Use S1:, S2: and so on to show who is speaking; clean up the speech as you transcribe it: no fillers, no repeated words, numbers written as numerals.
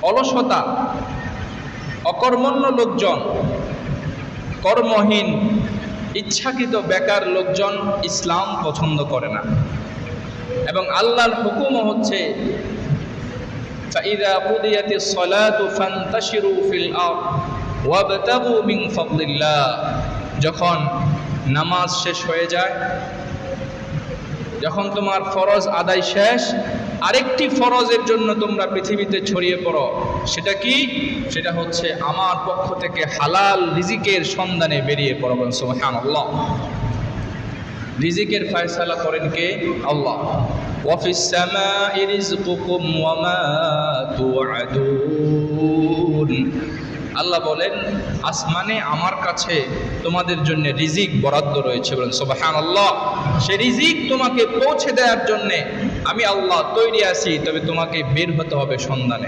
S1: অলসতা, অকর্মণ্য লোকজন, কর্মহীন, ইচ্ছাকৃত বেকার লোকজন ইসলাম পছন্দ করে না। এবং আল্লাহর হুকুমও হচ্ছে فَإِذَا قُضِيَتِ الصَّلَاةُ فَانْتَشِرُوا فِي الْأَرْضِ وَابْتَغُوا مِنْ فَضْلِ اللَّهِ। যখন নামাজ শেষ হয়ে যায়, যখন তোমার ফরজ আদায় শেষ, আরেকটি ফরজের জন্য তোমরা পৃথিবীতে ছড়িয়ে পড়ো। সেটা কি? সেটা হচ্ছে আমার পক্ষ থেকে হালাল রিজিকের সন্ধানে বেরিয়ে পড়ো। সুবহানাল্লাহ। রিজিকের ফয়সালা করেন কে? আল্লাহ। ওয়াফিস সামাই রিজকুকুম ওয়া মা তুআদুন। আল্লাহ বলেন, আসমানে আমার কাছে তোমাদের জন্য রিজিক বরাদ্দ রয়েছে। বলেন সুবহানাল্লাহ। সেই রিজিক তোমাকে পৌঁছে দেওয়ার জন্য আমি আল্লাহ তৈরি আছি, তবে তোমাকে বের হতে হবে সন্ধানে।